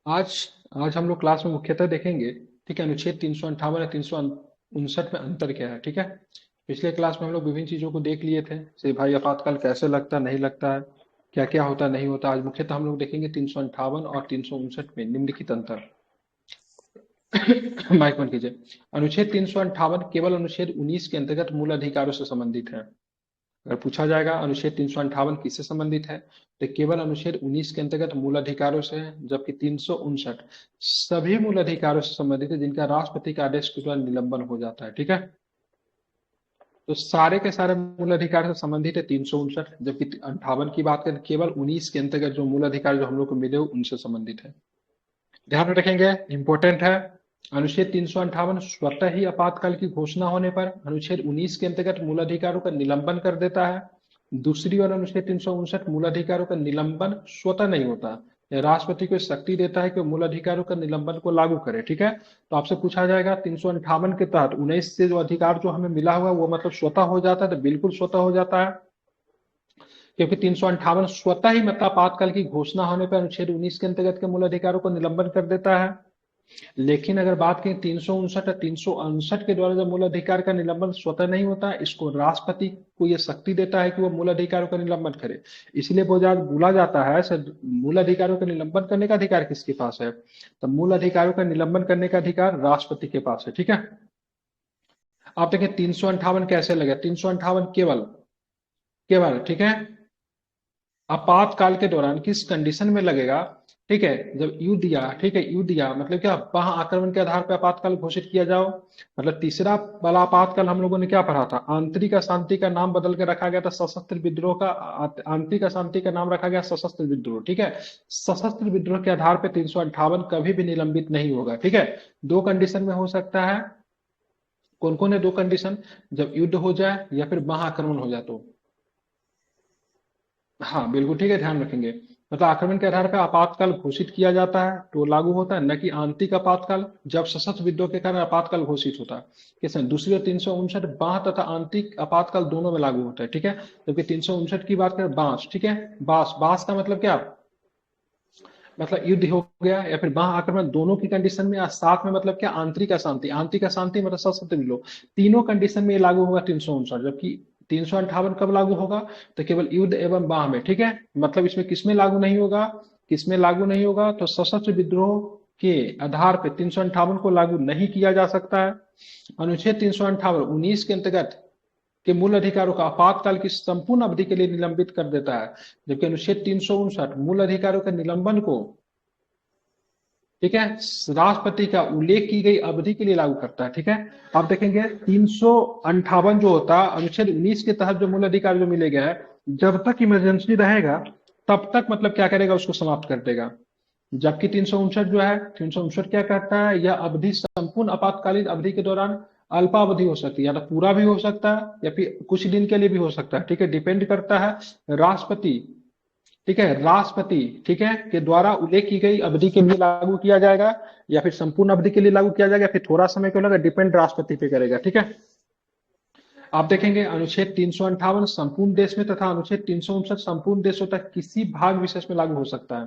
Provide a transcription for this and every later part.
आज आज हम लोग क्लास में मुख्यतः देखेंगे, ठीक है, अनुच्छेद 358 और 359 में अंतर क्या है। ठीक है, पिछले क्लास में हम लोग विभिन्न चीजों को देख लिए थे, जैसे भाई आपातकाल कैसे लगता नहीं लगता है, क्या क्या होता नहीं होता। आज मुख्यतः हम लोग देखेंगे 358 और 359 में निम्नलिखित अंतर। माइक बंद कीजिए। अनुच्छेद 358 केवल अनुच्छेद 19 के अंतर्गत मूल अधिकारों से संबंधित है। अगर पूछा जाएगा अनुच्छेद 358 किससे संबंधित है, तो केवल अनुच्छेद 19 के अंतर्गत मूल अधिकारों से है, जबकि 359 सभी मूल अधिकारों से संबंधित है जिनका राष्ट्रपति के आदेश के द्वारा निलंबन हो जाता है। ठीक है, तो सारे के सारे मूल अधिकार से संबंधित है 359, जबकि 58 की बात करें केवल 19 के अंतर्गत जो मूल अधिकार जो हम लोग को मिले उनसे संबंधित है। ध्यान में रखेंगे, इंपॉर्टेंट है। अनुच्छेद 358 स्वतः ही आपातकाल की घोषणा होने पर अनुच्छेद 19 के अंतर्गत मूल अधिकारों का निलंबन कर देता है। दूसरी ओर अनुच्छेद 359 मूल अधिकारों का निलंबन स्वतः नहीं होता, यह राष्ट्रपति को शक्ति देता है कि मूल अधिकारों का निलंबन को लागू करे। ठीक है, तो आपसे पूछा जाएगा 358 के तहत 19 से जो अधिकार जो हमें मिला हुआ वो मतलब स्वतः हो जाता है, तो बिल्कुल स्वतः हो जाता है, क्योंकि 358 स्वतः ही मतलब आपातकाल की घोषणा होने पर अनुच्छेद 19 के अंतर्गत के मूल अधिकारों को निलंबन कर देता है। लेकिन अगर बात करें 359 या 368 के द्वारा जब मूल अधिकार का निलंबन स्वतः नहीं होता, इसको राष्ट्रपति को यह शक्ति देता है कि वो मूल अधिकारों का निलंबन करे। इसलिए बोला जाता है सर, मूल अधिकारों का निलंबन करने का अधिकार किसके पास है, तो मूल अधिकारों का निलंबन करने का अधिकार राष्ट्रपति के पास है। ठीक है, आप देखें 358 कैसे लगे। 358 केवल केवल ठीक है आपातकाल के दौरान किस कंडीशन में लगेगा, ठीक है, जब युद्ध या ठीक है युद्ध या मतलब क्या वहां आक्रमण के आधार पर आपातकाल घोषित किया जाओ। मतलब तीसरा वाला आपातकाल हम लोगों ने क्या पढ़ा था, आंतरिक अशांति का नाम बदल के रखा गया था सशस्त्र विद्रोह का। आंतरिक अशांति का नाम रखा गया सशस्त्र विद्रोह। ठीक है, सशस्त्र विद्रोह के आधार पर 358 कभी भी निलंबित नहीं होगा। ठीक है, दो कंडीशन में हो सकता है। कौन कौन है दो कंडीशन, जब युद्ध हो जाए या फिर महाआक्रमण हो जाए तो। हाँ बिल्कुल ठीक है, ध्यान रखेंगे। मतलब आक्रमण के आधार पर आपातकाल घोषित किया जाता है तो लागू होता है, न कि आंतरिक आपातकाल जब सशस्त्र विद्रोह के कारण आपातकाल घोषित होता है। कैसे, दूसरी और 359 बाह तथा आंतरिक आपातकाल दोनों में लागू होता है। ठीक है, जबकि 359 की बात करें बांस, ठीक है, बांस बांस का मतलब क्या, मतलब युद्ध हो गया या फिर बाह्य आक्रमण, दोनों की कंडीशन में, या साथ में मतलब क्या आंतरिक अशांति, आंतरिक अशांति मतलब सशस्त्र विद्रोह, तीनों कंडीशन में ये लागू होगा 359। जबकि 358 कब लागू होगा, तो केवल युद्ध एवं बाह्य में। ठीक है, मतलब इसमें किसमें लागू नहीं होगा, किसमें लागू नहीं होगा, तो सशस्त्र विद्रोह के आधार पर 358 को लागू नहीं किया जा सकता है। अनुच्छेद 358 19 के अंतर्गत के मूल अधिकारों का आपातकाल की संपूर्ण अवधि के लिए निलंबित कर देता है, जबकि अनुच्छेद 359 मूल अधिकारों के निलंबन को, ठीक है, राष्ट्रपति का उल्लेख की गई अवधि के लिए लागू करता है। ठीक है, आप देखेंगे 358 जो होता है अनुच्छेद 19 के तहत जो मूल अधिकार जो मिले गए हैं, जब तक इमरजेंसी रहेगा तब तक मतलब क्या करेगा, उसको समाप्त कर देगा। जबकि 359 जो है, 359 क्या कहता है, यह अवधि संपूर्ण आपातकालीन अवधि के दौरान अल्पावधि हो सकती है, या तो पूरा भी हो सकता है या फिर कुछ दिन के लिए भी हो सकता है। ठीक है, डिपेंड करता है राष्ट्रपति, ठीक है, राष्ट्रपति, ठीक है, के द्वारा उल्लेख की गई अवधि के लिए लागू किया जाएगा, या फिर संपूर्ण अवधि के लिए लागू किया जाएगा, फिर थोड़ा समय क्यों लगा, डिपेंड राष्ट्रपति पे करेगा। ठीक है, आप देखेंगे अनुच्छेद 358 संपूर्ण देश में तथा अनुच्छेद 359 संपूर्ण देशों तक किसी भाग विशेष में लागू हो सकता है।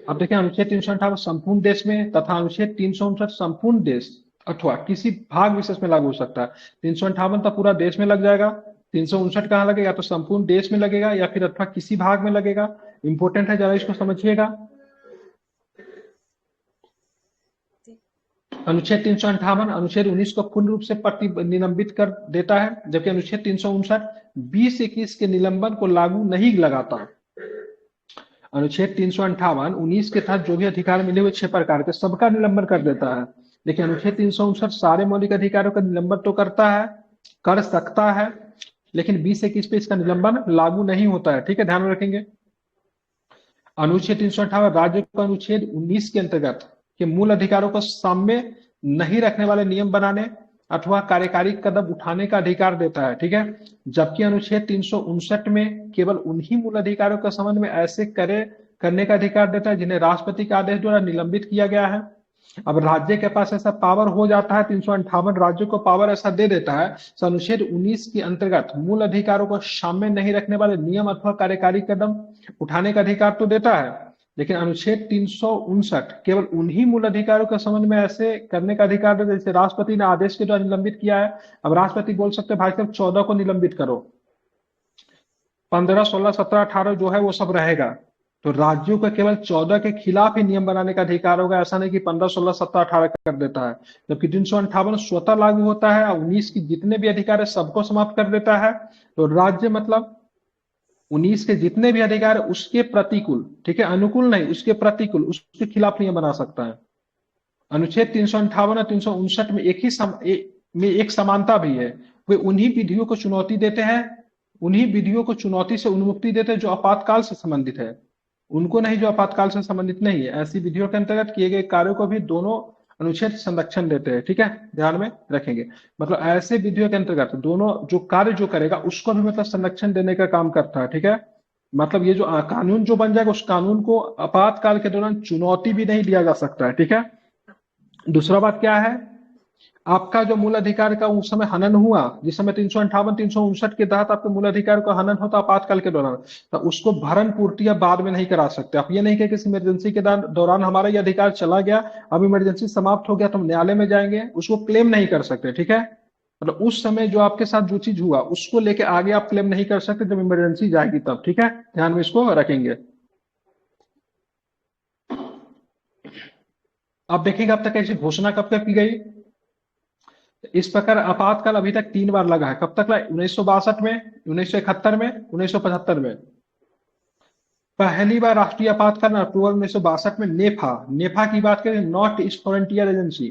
अब देखिए अनुच्छेद 358 संपूर्ण देश में तथा अनुच्छेद 359 संपूर्ण देश अथवा किसी भाग विशेष में लागू हो सकता है। 358 तो पूरा देश में लग जाएगा, 359 कहाँ लगेगा, तो संपूर्ण देश में लगेगा या फिर अथवा किसी भाग में लगेगा। इंपॉर्टेंट है, जरा इसको समझिएगा। अनुच्छेद 358 अनुच्छेद 19 को पूर्ण रूप से निलंबित कर देता है, जबकि अनुच्छेद 359 20-21 के निलंबन को लागू नहीं लगाता। अनुच्छेद 358 19 के तहत जो भी अधिकार मिले हुए 6 प्रकार के सबका निलंबन कर देता है, लेकिन अनुच्छेद 359 सारे मौलिक अधिकारों का निलंबन तो करता है, कर सकता है, लेकिन 20-21 पे इसका निलंबन लागू नहीं होता है। ठीक है, ध्यान में रखेंगे। अनुच्छेद 358 राज्य को अनुच्छेद 19 के अंतर्गत के मूल अधिकारों को साम्य नहीं रखने वाले नियम बनाने अथवा कार्यकारी कदम उठाने का अधिकार देता है। ठीक है, जबकि अनुच्छेद 359 में केवल उन्हीं मूल अधिकारों का संबंध में ऐसे करने का अधिकार देता है जिन्हें राष्ट्रपति के आदेश द्वारा निलंबित किया गया है। अब राज्य के पास ऐसा पावर हो जाता है, 358 राज्यों को पावर ऐसा दे देता है, तो अनुच्छेद 19 के अंतर्गत मूल अधिकारों को सामने नहीं रखने वाले नियम अथवा कार्यकारी कदम उठाने का अधिकार तो देता है, लेकिन अनुच्छेद 359 केवल उन्हीं मूल अधिकारों के संबंध में ऐसे करने का अधिकार है जैसे राष्ट्रपति ने आदेश के द्वारा निलंबित किया है। अब राष्ट्रपति बोल सकते हैं भाई साहब 14 को निलंबित करो, 15, 16, 17, 18 जो है वो सब रहेगा। तो राज्यों का केवल 14 के खिलाफ ही नियम बनाने का अधिकार होगा, ऐसा नहीं कि 15, 16, 17, 18 कर देता है। जबकि 358 स्वतः लागू होता है और 19 की जितने भी अधिकार है सबको समाप्त कर देता है। तो राज्य मतलब 19 के जितने भी अधिकार है उसके प्रतिकूल, ठीक है, अनुकूल नहीं, उसके प्रतिकूल, उसके खिलाफ नियम बना सकता है। अनुच्छेद 358 और 359 में में एक समानता भी है। वे उन्हीं विधियों को चुनौती देते हैं, उन्हीं विधियों को चुनौती से उन्मुक्ति देते हैं जो आपातकाल से संबंधित है, उनको नहीं जो आपातकाल से संबंधित नहीं है। ऐसी विधियों के अंतर्गत किए गए कार्यों को भी दोनों अनुच्छेद संरक्षण देते हैं, ठीक है, ध्यान में रखेंगे। मतलब ऐसे विधियों के अंतर्गत दोनों जो कार्य जो करेगा उसको भी मतलब संरक्षण देने का काम करता है, ठीक है। मतलब ये जो कानून जो बन जाएगा उस कानून को आपातकाल के दौरान चुनौती भी नहीं दिया जा सकता है, ठीक है। दूसरा बात क्या है, आपका जो मूल अधिकार का उस समय हनन हुआ, जिस समय 358, 359 के तहत आपके मूल अधिकार का हनन होता आपातकाल के दौरान, तो उसको भरण पूर्ति आप बाद में नहीं करा सकते। आप ये नहीं कहे कि इस इमरजेंसी के दौरान हमारा ये अधिकार चला गया, अब इमरजेंसी समाप्त हो गया तो हम न्यायालय में जाएंगे, उसको क्लेम नहीं कर सकते, ठीक है। मतलब उस समय जो आपके साथ जो चीज हुआ उसको लेके आगे आप क्लेम नहीं कर सकते जब इमरजेंसी जाएगी तब, ठीक है, ध्यान में इसको रखेंगे। अब देखेंगे अब तक ऐसी घोषणा कब तक की गई। इस प्रकार आपातकाल अभी तक 3 बार लगा है। कब तक लगा? 1962 में, 1971 में, 1975 में। पहली बार राष्ट्रीय आपातकाल अक्टूबर 1962 में नेफा की बात करें, नॉर्थ ईस्ट फ्रंटियर एजेंसी।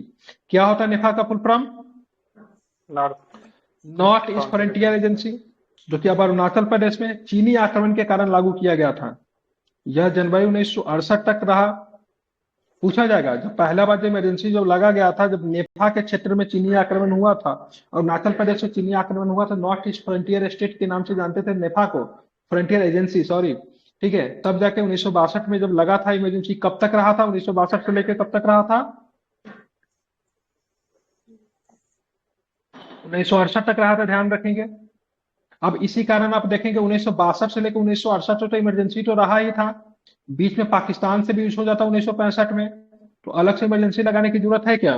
क्या होता है नेफा का full form? North east frontier agency, जो कि अब अरुणाचल प्रदेश में चीनी आक्रमण के कारण लागू किया गया था। यह जनवरी 1968 तक रहा। पूछा जाएगा जब पहला बार जब इमरजेंसी जब लगा गया था, जब नेफा के क्षेत्र में चीनी आक्रमण हुआ था और अरुणाचल प्रदेश में चीनी आक्रमण हुआ था, नॉर्थ ईस्ट फ्रंटियर स्टेट के नाम से जानते थे नेफा को, फ्रंटियर एजेंसी, सॉरी, ठीक है। तब जाके 1962 में जब लगा था इमरजेंसी, कब तक रहा था? 1962 से लेकर कब तक रहा था? 1968 तक रहा था, ध्यान रखेंगे। अब इसी कारण आप देखेंगे 1962 से लेकर 1968 तो इमरजेंसी तो रहा ही था, बीच में पाकिस्तान से भी यूज हो जाता 1965 में, तो अलग से इमरजेंसी लगाने की जरूरत है क्या?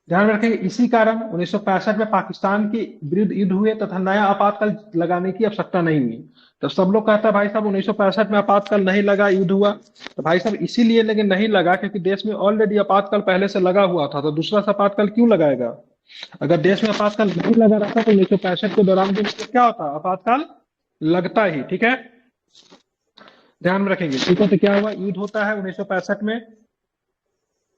ध्यान रखेंगे इसी कारण 1965 में पाकिस्तान के विरुद्ध युद्ध हुए तथा नया आपातकाल लगाने की आवश्यकता नहीं हुई। तो सब लोग कहता है भाई साहब 1965 में आपातकाल नहीं लगा, युद्ध हुआ, तो भाई साहब इसीलिए लेकिन नहीं लगा क्योंकि देश में ऑलरेडी आपातकाल पहले से लगा हुआ था, तो दूसरा से आपातकाल क्यों लगाएगा? अगर देश में आपातकाल नहीं लगा रहता तो 1965 के दौरान भी क्या होता, आपातकाल लगता ही, ठीक है, ध्यान में रखेंगे, ठीक है। तो क्या हुआ, युद्ध होता है 1965 में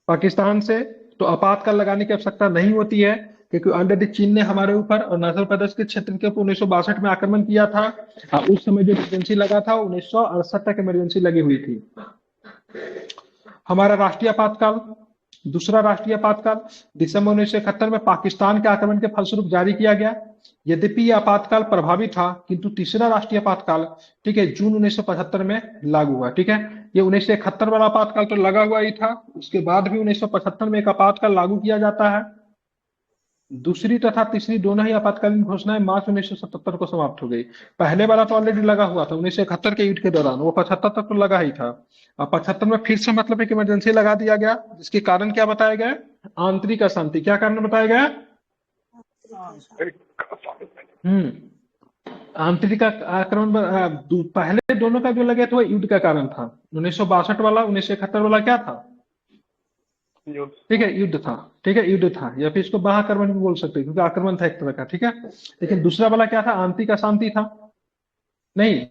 पाकिस्तान से, तो आपातकाल लगाने की आवश्यकता नहीं होती है क्योंकि ऑलरेडी चीन ने हमारे ऊपर और अरुणाचल प्रदेश के क्षेत्र के ऊपर 1962 में आक्रमण किया था और उस समय जो इमरजेंसी लगा था 1968 तक इमरजेंसी लगी हुई थी। हमारा राष्ट्रीय आपातकाल, दूसरा राष्ट्रीय आपातकाल दिसंबर 1971 में पाकिस्तान के आक्रमण के फलस्वरूप जारी किया गया। यद्यपि यह आपातकाल प्रभावी था किंतु तीसरा राष्ट्रीय आपातकाल, ठीक है, जून 1975 में लागू हुआ, ठीक है। ये 1971 वाला आपातकाल तो लगा हुआ ही था, उसके बाद भी 1975 में एक आपातकाल लागू किया जाता है। दूसरी तथा तीसरी दोनों ही आपातकालीन घोषणाएं मार्च 1977 को समाप्त हो गई। पहले वाला तो ऑलरेडी लगा हुआ था 1971 के युद्ध के दौरान, वो 75 तक तो लगा ही था। अब 75 में फिर से मतलब एक इमरजेंसी लगा दिया गया, जिसके कारण क्या बताया गया? आंतरिक अशांति। क्या कारण बताया गया? आंतरिक आक्रमण। पहले दोनों का जो लगे थे वो युद्ध का कारण था। 1962 वाला, 1971 वाला क्या था? ठीक है, युद्ध था, ठीक है, युद्ध था, या फिर इसको महाआक्रमण भी बोल सकते हैं क्योंकि आक्रमण था एक तरह का, ठीक है। लेकिन दूसरा वाला क्या था? आंतरिक अशांति था, नहीं।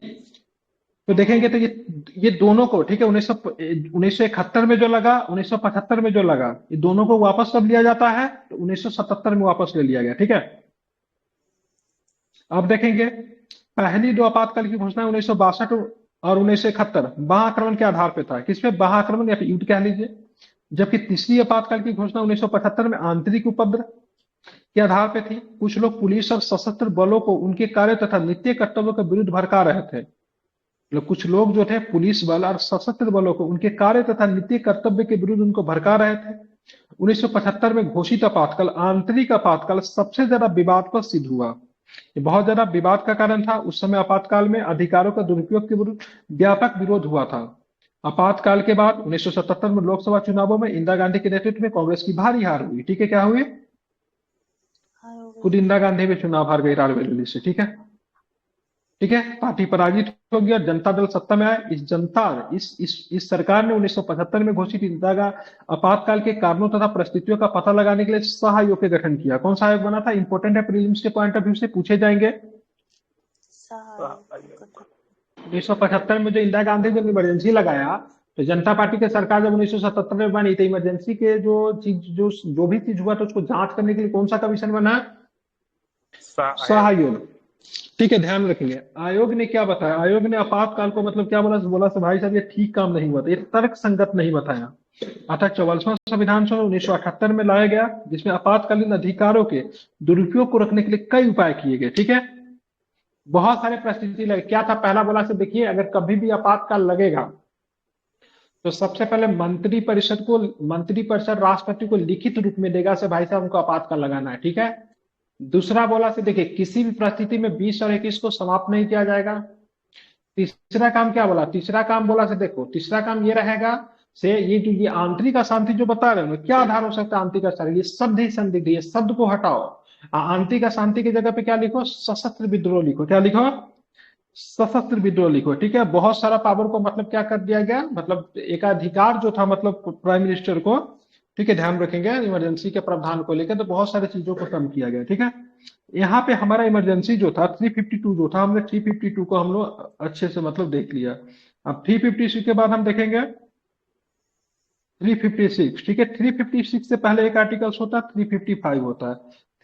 तो देखेंगे तो ये दोनों को, ठीक है, 1971 में जो लगा, 1975 में जो लगा, ये दोनों को वापस कब लिया जाता है? तो 1977 में वापस ले लिया गया, ठीक है। अब देखेंगे पहली दो आपातकाल की घोषणा 1962 और 1971 महाआक्रमण के आधार पर था। किस पे? महाआक्रमण या फिर युद्ध कह लीजिए। जबकि तीसरी आपातकाल की घोषणा 1975 में आंतरिक उपद्रव के आधार पर थी। कुछ लोग पुलिस और सशस्त्र बलों को उनके कार्य तथा नित्य कर्तव्यों के विरुद्ध भड़का रहे थे। कुछ लोग जो थे पुलिस बल और सशस्त्र बलों को उनके कार्य तथा नित्य कर्तव्य के विरुद्ध उनको भड़का रहे थे। 1975 में घोषित आपातकाल, आंतरिक आपातकाल सबसे ज्यादा विवादास्पद सिद्ध हुआ। ये बहुत ज्यादा विवाद का कारण था। उस समय आपातकाल में अधिकारों का दुरुपयोग के विरुद्ध व्यापक विरोध हुआ था। आपातकाल के बाद 1977 में लोकसभा चुनावों में इंदिरा गांधी के नेतृत्व में कांग्रेस की भारी हार हुई। ठीक है, क्या हुई? हार हो खुद गई। इंदिरा गांधी भी चुनाव हार गई रायबरेली से। ठीक है, ठीक है, पार्टी पराजित हो गया, जनता दल सत्ता में आया। इस सरकार ने 1975 में घोषित इंदिरा आपातकाल के कारणों तथा परिस्थितियों का पता लगाने के लिए सहायोग का गठन किया। कौन सा आयोग बना था? इंपोर्टेंट है, प्रीलिम्स के पॉइंट ऑफ व्यू से पूछे जाएंगे। सहायक गठन। 1975 में जो इंदिरा गांधी जब इमरजेंसी लगाया, तो जनता पार्टी की सरकार जब 1977 में बनी, तो इमरजेंसी के जो भी चीज हुआ, तो उसको जांच करने के लिए कौन सा कमीशन बना? सहायोग। ठीक है, ध्यान रखेंगे। आयोग ने क्या बताया? आयोग ने आपातकाल को मतलब क्या बोला? बोला भाई साहब ये ठीक काम नहीं हुआ था, ये तर्क संगत नहीं बताया। अतः 44वां संविधान संशोधन 1978 में लाया गया, जिसमें आपातकालीन अधिकारों के दुरुपयोग को रखने के लिए कई उपाय किए गए। ठीक है, बहुत सारे परिस्थिति लगे। क्या था? पहला बोला से देखिए, अगर कभी भी आपातकाल लगेगा तो सबसे पहले मंत्री परिषद राष्ट्रपति को लिखित रूप में देगा से भाई साहब हमको आपातकाल लगाना है। ठीक है, दूसरा बोला से देखिए, किसी भी परिस्थिति में 20 और 21 को समाप्त नहीं किया जाएगा। तीसरा काम क्या बोला? तीसरा काम बोला से देखो, तीसरा काम ये रहेगा से ये आंतरिक अशांति जो बता रहे हो, क्या आधार हो सकता है आंतरिक अशांति? ये शब्द ही संदिग्ध, ये शब्द को हटाओ। आंतरिक अशांति की जगह पे क्या लिखो? सशस्त्र विद्रोह लिखो। क्या लिखो? सशस्त्र विद्रोह लिखो। ठीक है, बहुत सारा पावर को मतलब क्या कर दिया गया, मतलब एकाधिकार जो था मतलब प्राइम मिनिस्टर को। ठीक है, ध्यान रखेंगे इमरजेंसी के प्रावधान को लेकर, तो बहुत सारी चीजों को कम किया गया। ठीक है, यहाँ पे हमारा इमरजेंसी जो था 352 जो था, हमने 352 को हम लोग अच्छे से मतलब देख लिया। अब 356 के बाद हम देखेंगे 356। ठीक है, 356 से पहले एक आर्टिकल्स होता है, 355 होता है।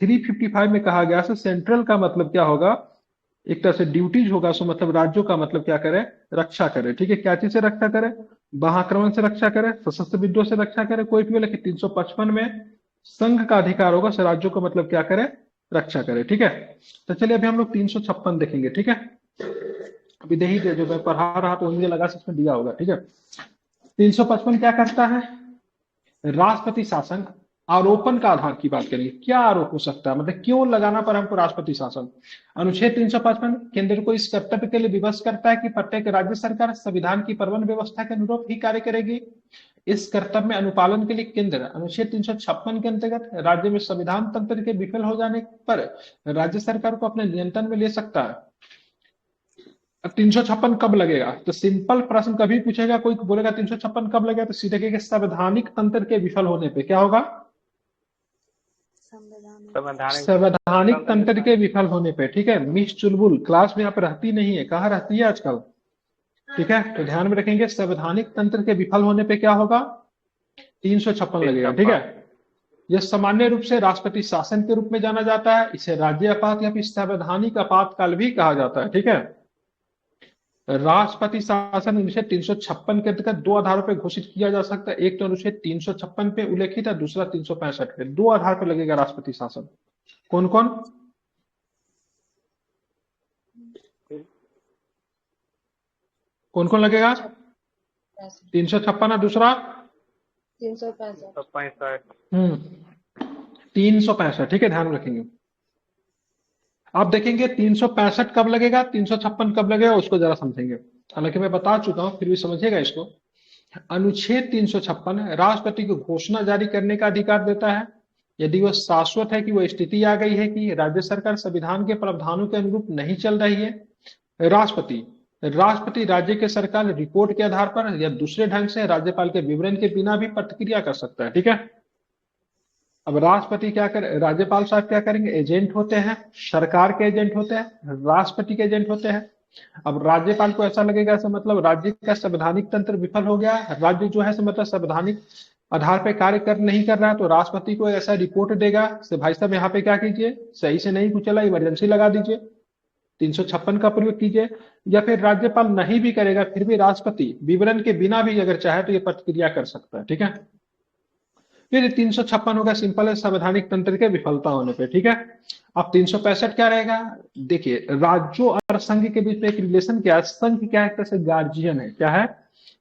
355 में कहा गया से सेंट्रल का मतलब क्या होगा? एक तरह से ड्यूटीज होगा, सो मतलब राज्यों का मतलब क्या करे? रक्षा करे। ठीक है, क्या चीज से रक्षा करे? बाह्याक्रमण से रक्षा करे, सशस्त्र विद्रोह से रक्षा करे, कोई भी। लेकिन 355 में संघ का अधिकार होगा, सो राज्यों का मतलब क्या करे? रक्षा करे। ठीक है, तो चलिए अभी हम लोग 356 देखेंगे। ठीक है, अभी दे ही दे, जो मैं पढ़ा रहा तो मुझे लगा इसमें दिया होगा। ठीक है, 355 क्या करता है? राष्ट्रपति शासन आरोपण का आधार की बात करेंगे। क्या आरोप हो सकता है, मतलब क्यों लगाना पर हमको राष्ट्रपति शासन? अनुच्छेद 355 केंद्र को इस कर्तव्य के लिए विवश करता है कि प्रत्येक राज्य सरकार संविधान की प्रबंध व्यवस्था के अनुरूप ही कार्य करेगी। इस कर्तव्य में अनुपालन के लिए केंद्र अनुच्छेद 356 के अंतर्गत राज्य में संविधान तंत्र के विफल हो जाने पर राज्य सरकार को अपने नियंत्रण में ले सकता है। अब 356 कब लगेगा? तो सिंपल प्रश्न कभी पूछेगा, कोई बोलेगा 356 कब लगेगा, तो सीधे कहेंगे संवैधानिक तंत्र के विफल होने पे। क्या होगा? संवैधानिक तंत्र के विफल होने पे। ठीक है, मिस चुलबुल क्लास में यहाँ पे रहती नहीं है, कहाँ रहती है आजकल? ठीक है, तो ध्यान में रखेंगे संवैधानिक तंत्र के विफल होने पे क्या होगा? 356 लगेगा। ठीक है, यह सामान्य रूप से राष्ट्रपति शासन के रूप में जाना जाता है। इसे राज्य आपात या फिर संवैधानिक आपातकाल भी कहा जाता है। ठीक है, राष्ट्रपति शासन अनुच्छेद 356 के अंतर्गत दो आधारों पर घोषित किया जा सकता है। एक तो अनुच्छेद 356 पे उल्लेखित है, दूसरा 365 पे। दो आधार पर लगेगा राष्ट्रपति शासन। कौन कौन? कौन कौन लगेगा? 356 और दूसरा 365। 365। ठीक है, ध्यान रखेंगे। आप देखेंगे 365 कब लगेगा, 356 कब लगेगा, उसको जरा समझेंगे। हालांकि मैं बता चुका हूं, फिर भी समझिएगा इसको। अनुच्छेद 356 राष्ट्रपति को घोषणा जारी करने का अधिकार देता है यदि वह शाश्वत है कि वह स्थिति आ गई है कि राज्य सरकार संविधान के प्रावधानों के अनुरूप नहीं चल रही है। राष्ट्रपति राज्य के सरकार रिपोर्ट के आधार पर या दूसरे ढंग से राज्यपाल के विवरण के बिना भी प्रतिक्रिया कर सकता है। ठीक है, अब राष्ट्रपति क्या करे? राज्यपाल साहब क्या करेंगे? एजेंट होते हैं, सरकार के एजेंट होते हैं, राष्ट्रपति के एजेंट होते हैं। अब राज्यपाल को ऐसा लगेगा ऐसा मतलब राज्य का संवैधानिक तंत्र विफल हो गया, राज्य जो है मतलब संवैधानिक आधार पे कार्य कर नहीं कर रहा है, तो राष्ट्रपति को ऐसा रिपोर्ट देगा से भाई साहब यहाँ पे क्या कीजिए, सही से नहीं कुछ चला, इमरजेंसी लगा दीजिए, 356 का प्रयोग कीजिए। या फिर राज्यपाल नहीं भी करेगा फिर भी राष्ट्रपति विवरण के बिना भी अगर चाहे तो ये प्रतिक्रिया कर सकता है। ठीक है, फिर 356 होगा सिंपल है, संवैधानिक तंत्र के विफलता होने पे। ठीक है, अब 365 क्या रहेगा? देखिए, राज्यों और संघ के बीच में एक रिलेशन क्या है? संघ क्या है? एक तरह से गार्जियन है। क्या है?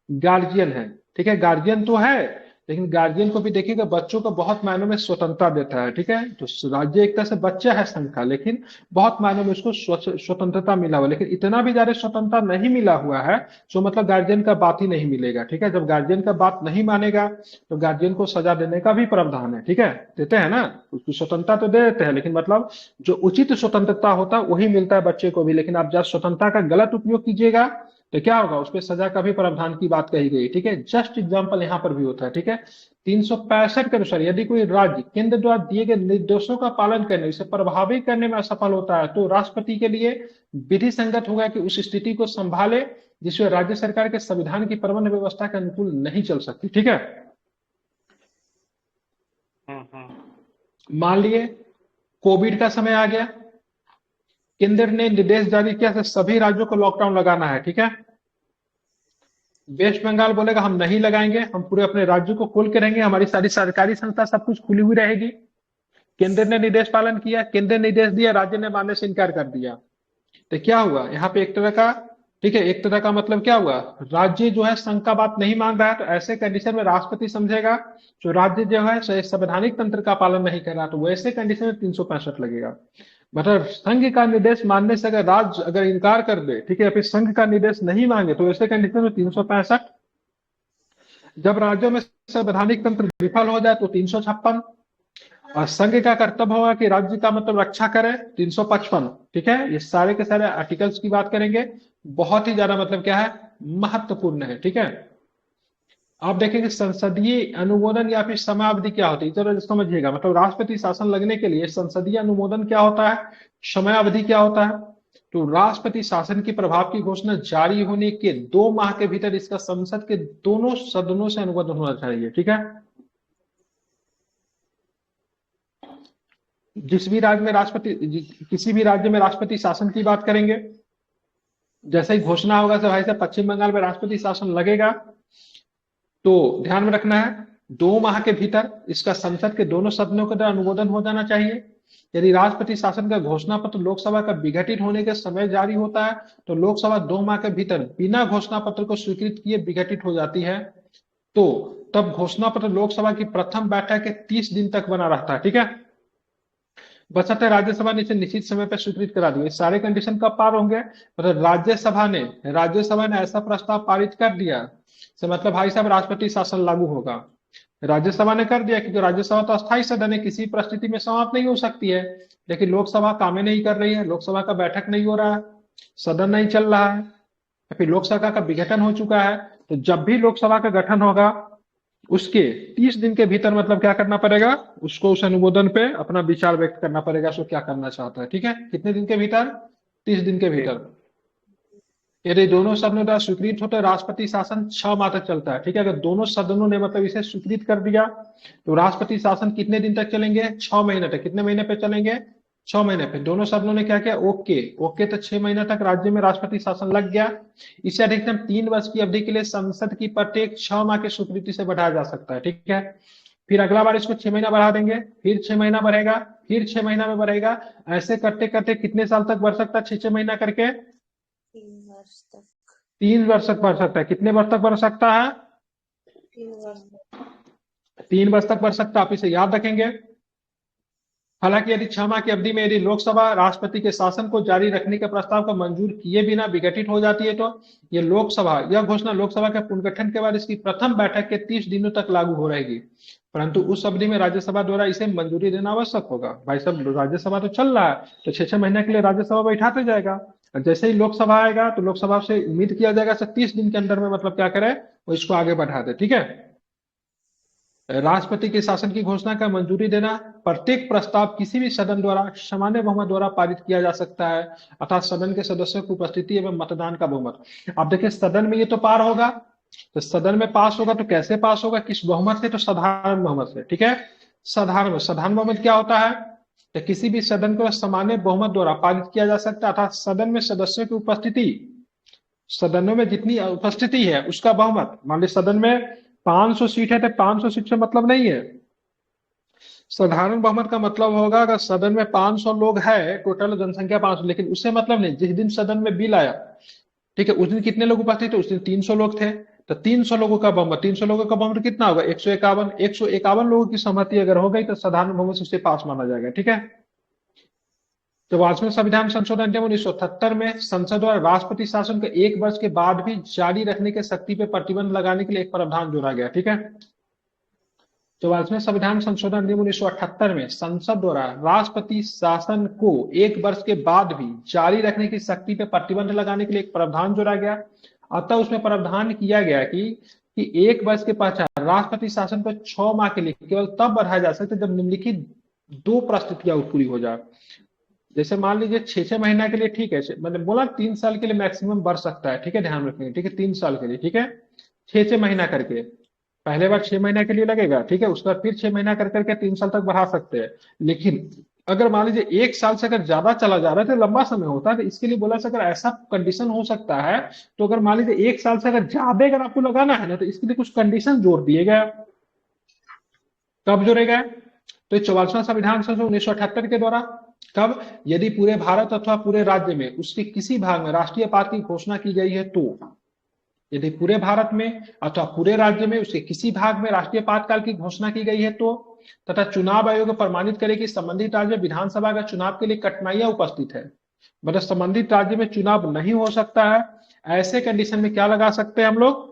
गार्जियन है। ठीक है, गार्जियन तो है, लेकिन गार्जियन को भी देखिएगा, बच्चों को बहुत मायनों में स्वतंत्रता देता है, ठीक है। तो राज्य एक तरह से बच्चा है संघ का, लेकिन बहुत मायनों में उसको स्वतंत्रता मिला हुआ, लेकिन इतना भी ज्यादा स्वतंत्रता नहीं मिला हुआ है जो मतलब गार्जियन का बात ही नहीं मिलेगा, ठीक है। जब गार्जियन का बात नहीं मानेगा तो गार्जियन को सजा देने का भी प्रावधान है, ठीक है। देते हैं ना, उसकी स्वतंत्रता तो दे देते हैं, लेकिन मतलब जो उचित स्वतंत्रता होता है वही मिलता है बच्चे को भी। लेकिन आप जब स्वतंत्रता का गलत उपयोग कीजिएगा तो क्या होगा, उस पर सजा का भी प्रावधान की बात कही गई, ठीक है। जस्ट एग्जाम्पल यहाँ पर भी होता है, ठीक है। 365 के अनुसार यदि कोई राज्य केंद्र द्वारा दिए गए निर्देशों का पालन करने, इसे प्रभावी करने में असफल होता है तो राष्ट्रपति के लिए विधि संगत होगा कि उस स्थिति को संभाले जिसमें राज्य सरकार के संविधान की प्रबंध व्यवस्था के अनुकूल नहीं चल सकती, ठीक है। मान लिए कोविड का समय आ गया, केंद्र ने निर्देश जारी किया कि सभी राज्यों को लॉकडाउन लगाना है, ठीक है। वेस्ट बंगाल बोलेगा हम नहीं लगाएंगे, हम पूरे अपने राज्य को खोल के रहेंगे, हमारी सारी सरकारी संस्था सब कुछ खुली हुई रहेगी। केंद्र ने निर्देश पालन किया, केंद्र ने निर्देश दिया, राज्य ने मानने से इनकार कर दिया। तो क्या हुआ यहाँ पे, एक तरह का, ठीक है, एक तरह का मतलब क्या हुआ, राज्य जो है संघ का बात नहीं मान रहा है, तो ऐसे कंडीशन में राष्ट्रपति समझेगा जो राज्य जो है संवैधानिक तंत्र का पालन नहीं कर रहा, तो वैसे कंडीशन में 365 लगेगा। मतलब संघ का निर्देश मानने से अगर राज्य अगर इनकार कर दे, ठीक है, फिर संघ का निर्देश नहीं मांगे तो ऐसे कंडीशन में 365। जब राज्यों में संवैधानिक तंत्र विफल हो जाए तो 356, और संघ का कर्तव्य होगा कि राज्य का मतलब रक्षा करे, 355, ठीक है। ये सारे के सारे आर्टिकल्स की बात करेंगे, बहुत ही ज्यादा मतलब क्या है, महत्वपूर्ण है, ठीक है। आप देखेंगे संसदीय अनुमोदन या फिर समयावधि क्या होती है, चलो समझिएगा। मतलब राष्ट्रपति शासन लगने के लिए संसदीय अनुमोदन क्या होता है, समयावधि क्या होता है। तो राष्ट्रपति शासन की प्रभाव की घोषणा जारी होने के 2 माह के भीतर इसका संसद के दोनों सदनों से अनुमोदन होना चाहिए, ठीक है। जिस भी राज्य में राष्ट्रपति, किसी भी राज्य में राष्ट्रपति शासन की बात करेंगे, जैसे ही घोषणा होगा तो भाई साहब पश्चिम बंगाल में राष्ट्रपति शासन लगेगा, तो ध्यान में रखना है 2 माह के भीतर इसका संसद के दोनों सदनों के द्वारा अनुमोदन हो जाना चाहिए। यदि राष्ट्रपति शासन का घोषणा पत्र लोकसभा का विघटित होने के समय जारी होता है तो लोकसभा 2 माह के भीतर बिना घोषणा पत्र को स्वीकृत किए विघटित हो जाती है, तो तब घोषणा पत्र लोकसभा की प्रथम बैठक के 30 दिन तक बना रहता है, ठीक है। बशर्ते राज्यसभा ने इसे निश्चित समय पर स्वीकृत करा दिया। सारे कंडीशन कब पार होंगे, मतलब राज्यसभा ने ऐसा प्रस्ताव पारित कर दिया, से मतलब भाई साहब राष्ट्रपति शासन लागू होगा। राज्यसभा ने कर दिया, क्योंकि राज्यसभा तो अस्थायी सदन है, किसी परिस्थिति में समाप्त नहीं हो सकती है। लेकिन लोकसभा काम नहीं कर रही है, लोकसभा का बैठक नहीं हो रहा है, सदन नहीं चल रहा है, फिर लोकसभा का विघटन हो चुका है। तो जब भी लोकसभा का गठन होगा उसके 30 दिन के भीतर मतलब क्या करना पड़ेगा, उसको उस अनुमोदन पे अपना विचार व्यक्त करना पड़ेगा, उसको क्या करना चाहता है, ठीक है। कितने दिन के भीतर, 30 दिन के भीतर। यदि दोनों सदनों द्वारा स्वीकृत हो तो राष्ट्रपति शासन 6 माह तक चलता है, ठीक है। अगर दोनों सदनों ने मतलब इसे स्वीकृत कर दिया तो राष्ट्रपति शासन कितने दिन तक चलेंगे, 6 महीने तक। कितने महीने पे चलेंगे, 6 महीने पे। दोनों सदनों ने क्या किया, ओके ओके, तो 6 महीने तक राज्य में राष्ट्रपति शासन लग गया। इसे अधिकतम 3 वर्ष की अवधि के लिए संसद की प्रत्येक 6 माह की स्वीकृति से बढ़ाया जा सकता है, ठीक है। फिर अगला बार इसको 6 महीना बढ़ा देंगे, फिर 6 महीना बढ़ेगा, फिर 6 महीना में बढ़ेगा। ऐसे करते करते कितने साल तक बढ़ सकता है, 6 6 महीना करके 3 वर्ष तक। 3 वर्ष तक बढ़ सकता है। कितने वर्ष तक बढ़ सकता है, 3 वर्ष। 3 वर्ष तक बढ़ सकता है, आप इसे याद रखेंगे। हालांकि यदि 6 माह की अवधि में यदि लोकसभा राष्ट्रपति के शासन को जारी रखने के प्रस्ताव को मंजूर किए बिना विघटित हो जाती है तो ये लोकसभा, यह घोषणा लोकसभा के पुनर्गठन के बाद इसकी प्रथम बैठक के 30 दिनों तक लागू हो रहेगी, परंतु उस अवधि में राज्यसभा द्वारा इसे मंजूरी देना आवश्यक होगा। भाई साहब राज्यसभा तो चल रहा है, तो 6 6 महीने के लिए राज्यसभा बैठाते जाएगा, और जैसे ही लोकसभा आएगा तो लोकसभा से उम्मीद किया जाएगा 30 दिन के अंदर में मतलब क्या करे, वो इसको आगे बढ़ा दे, ठीक है। राष्ट्रपति के शासन की घोषणा का मंजूरी देना, प्रत्येक प्रस्ताव किसी भी सदन द्वारा सामान्य बहुमत द्वारा पारित किया जा सकता है, अर्थात सदन के सदस्यों की उपस्थिति एवं मतदान का बहुमत। अब देखिए सदन में ये तो पार होगा, तो सदन में पास होगा तो कैसे पास होगा, किस बहुमत से, तो साधारण बहुमत से, ठीक है। साधारण बहुमत क्या होता है, तो किसी भी सदन को सामान्य बहुमत द्वारा पारित किया जा सकता है, अर्थात सदन में सदस्यों की उपस्थिति, सदनों में जितनी उपस्थिति है उसका बहुमत। मान लीजिए सदन में 500 सीट है तो 500 सीट से मतलब नहीं है। साधारण बहुमत का मतलब होगा अगर सदन में 500 लोग है, टोटल जनसंख्या 500, लेकिन उससे मतलब नहीं, जिस दिन सदन में बिल आया, ठीक है, उस दिन कितने लोग उपस्थित थे, उस दिन 300 लोग थे, तो 300 लोगों का बहुमत, 300 लोगों का बहुमत कितना होगा, 151, 151 लोगों की सहमति अगर हो गई तो साधारण बहुमत से उसे पास माना जाएगा। ठीक है। तो 22वें संविधान संशोधन अधिनियम 1978 में संसद द्वारा राष्ट्रपति शासन के 1 वर्ष के बाद भी जारी रखने की शक्ति पर प्रतिबंध लगाने के लिए एक प्रावधान जोड़ा गया। ठीक है। तो 22वें संविधान संशोधन अधिनियम 1978 में संसद द्वारा राष्ट्रपति शासन को 1 वर्ष के बाद भी जारी रखने की शक्ति पर प्रतिबंध लगाने के लिए एक प्रावधान जोड़ा गया। अतः उसमें प्रावधान किया गया कि 1 वर्ष के पश्चात राष्ट्रपति शासन को 6 माह के लिए केवल तब बढ़ाया जा सकता है जब निम्नलिखित 2 परिस्थितियां पूरी हो जाए। जैसे मान लीजिए 6-6 महीना के लिए, ठीक है, मैंने बोला 3 साल के लिए मैक्सिमम बढ़ सकता है। ठीक है, ध्यान रखेंगे। ठीक है, 3 साल के लिए। ठीक है, 6-6 महीना करके, पहले बार 6 महीना के लिए लगेगा। ठीक है, उसके बाद फिर 6 महीना कर करके 3 साल तक बढ़ा सकते हैं। लेकिन अगर मान लीजिए 1 साल से अगर ज्यादा चला जा रहा है तो लंबा समय होता है, तो इसके लिए बोला अगर ऐसा कंडीशन हो सकता है तो अगर मान लीजिए 1 साल से अगर ज्यादा अगर आपको लगाना है ना तो इसके लिए कुछ कंडीशन जोड़ दिए गए। कब जोड़े गए? तो 44वां संविधान संशोधन 1978 के द्वारा। कब? यदि पूरे भारत अथवा पूरे राज्य में उसके किसी भाग में राष्ट्रीय आपात की घोषणा की गई है तो, यदि पूरे भारत में अथवा पूरे राज्य में उसके किसी भाग में राष्ट्रीय आपातकाल की घोषणा की गई है तो, तथा चुनाव आयोग प्रमाणित करे कि संबंधित राज्य में विधानसभा का चुनाव के लिए कठिनाइयां उपस्थित है, मतलब संबंधित राज्य में चुनाव नहीं हो सकता है, ऐसे कंडीशन में क्या लगा सकते हैं हम लोग,